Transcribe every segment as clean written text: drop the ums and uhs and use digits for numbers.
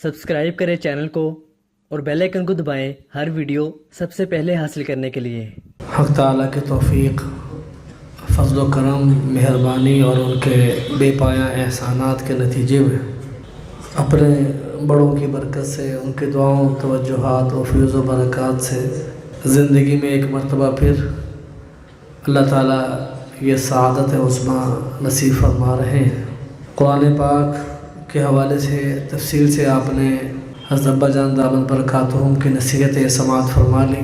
Subscribe کریں channel کو اور بیل آئکن کو دبائیں ہر ویڈیو سب سے پہلے حاصل کرنے کے لیے۔ حق تعالیٰ کے توفیق، فضل و کرم، مہربانی اور ان کے بے پایہ احسانات کے نتیجے میں اپنے بڑوں کی برکت سے، ان کے دعاؤں، توجہات و فیض و برکات سے زندگی میں ایک مرتبہ پھر اللہ تعالیٰ یہ سعادت عظمیٰ نصیب فرما رہے ہیں۔ قرآن پاک کے حوالے سے تفصیل سے آپ نے حضرت ابا جان دامت برکاتہم کی نصیحت سماعت فرما لی۔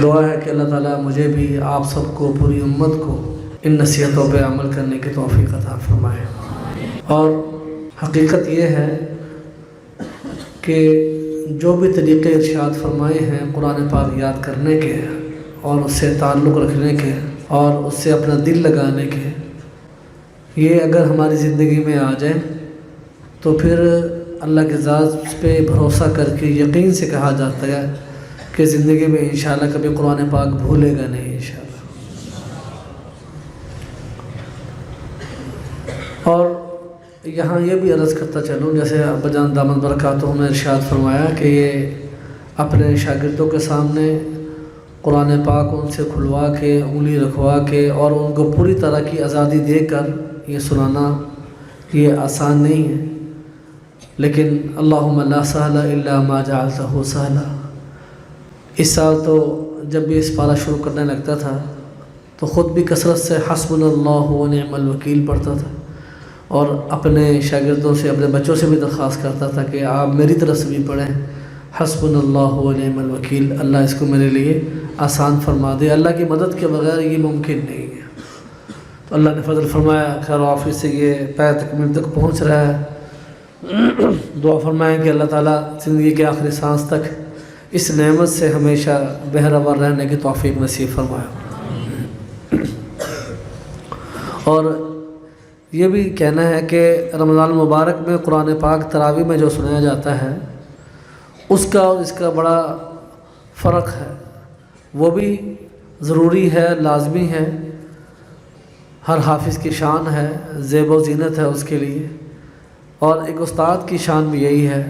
دعا ہے کہ اللہ تعالیٰ مجھے بھی، آپ سب کو، پوری امت کو ان نصیحتوں پہ عمل کرنے کی توفیق عطا فرمائے۔ اور حقیقت یہ ہے کہ جو بھی طریقے ارشاد فرمائے ہیں قرآن پاک یاد کرنے کے اور اس سے تعلق رکھنے کے اور اس سے اپنا دل لگانے کے، یہ اگر ہماری زندگی میں آ جائیں تو پھر اللہ کے ذات پہ بھروسہ کر کے یقین سے کہا جاتا ہے کہ زندگی میں انشاءاللہ کبھی قرآن پاک بھولے گا نہیں انشاءاللہ۔ اور یہاں یہ بھی عرض کرتا چلوں، جیسے ابا جان دامت برکاتہم نے ارشاد فرمایا کہ یہ اپنے شاگردوں کے سامنے قرآن پاک ان سے کھلوا کے، انگلی رکھوا کے اور ان کو پوری طرح کی آزادی دے کر یہ سنانا یہ آسان نہیں ہے، لیکن اللہم لا سہل الا ما جعلتہ سہلا۔ اس سال تو جب بھی اس پارہ شروع کرنے لگتا تھا تو خود بھی کثرت سے حسبنا اللہ و نعم الوکیل پڑھتا تھا اور اپنے شاگردوں سے، اپنے بچوں سے بھی درخواست کرتا تھا کہ آپ میری طرف سے بھی پڑھیں حسبنا اللہ و نعم الوکیل، اللہ اس کو میرے لیے آسان فرما دے، اللہ کی مدد کے بغیر یہ ممکن نہیں ہے۔ تو اللہ نے فضل فرمایا، خیر و عافیت سے یہ پے تکمیل تک پہنچ رہا ہے۔ دعا فرمائیں کہ اللہ تعالیٰ زندگی کے آخری سانس تک اس نعمت سے ہمیشہ بہرور رہنے کی توفیق نصیب فرمایا۔ اور یہ بھی کہنا ہے کہ رمضان المبارک میں قرآن پاک تراویح میں جو سنایا جاتا ہے اس کا اور اس کا بڑا فرق ہے، وہ بھی ضروری ہے، لازمی ہے، ہر حافظ کی شان ہے، زیب و زینت ہے اس کے لیے۔ اور ایک استاد کی شان بھی یہی ہے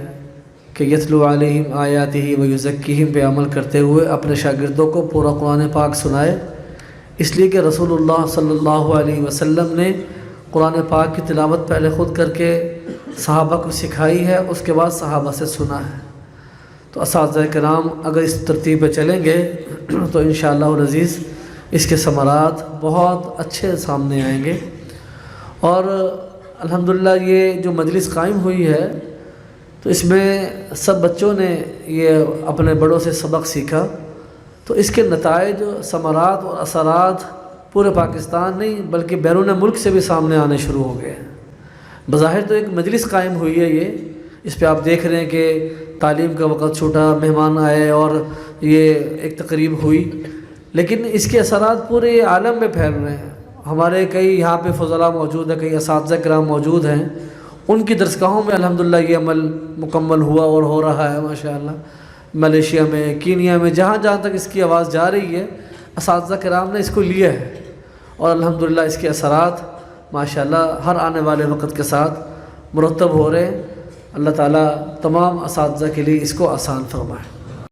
کہ یتلو علیہم آیاتہ و یزکیہم پہ عمل کرتے ہوئے اپنے شاگردوں کو پورا قرآن پاک سنائے، اس لیے کہ رسول اللہ صلی اللہ علیہ وسلم نے قرآن پاک کی تلاوت پہلے خود کر کے صحابہ کو سکھائی ہے، اس کے بعد صحابہ سے سنا ہے۔ تو اساتذہ کرام اگر اس ترتیب پہ چلیں گے تو انشاءاللہ العزیز اس کے ثمرات بہت اچھے سامنے آئیں گے۔ اور الحمدللہ یہ جو مجلس قائم ہوئی ہے تو اس میں سب بچوں نے یہ اپنے بڑوں سے سبق سیکھا، تو اس کے نتائج، ثمرات اور اثرات پورے پاکستان نہیں بلکہ بیرون ملک سے بھی سامنے آنے شروع ہو گئے ہیں۔ بظاہر تو ایک مجلس قائم ہوئی ہے، یہ اس پہ آپ دیکھ رہے ہیں کہ تعلیم کا وقت چھوٹا، مہمان آئے اور یہ ایک تقریب ہوئی، لیکن اس کے اثرات پورے عالم میں پھیل رہے ہیں۔ ہمارے کئی یہاں پہ فضلاء موجود ہیں، کئی اساتذہ کرام موجود ہیں، ان کی درسگاہوں میں الحمدللہ یہ عمل مکمل ہوا اور ہو رہا ہے ماشاءاللہ۔ ملیشیا میں، کینیا میں، جہاں جہاں تک اس کی آواز جا رہی ہے اساتذہ کرام نے اس کو لیا ہے، اور الحمدللہ اس کے اثرات ماشاءاللہ ہر آنے والے وقت کے ساتھ مرتب ہو رہے ہیں۔ اللہ تعالیٰ تمام اساتذہ کے لیے اس کو آسان فرمائے۔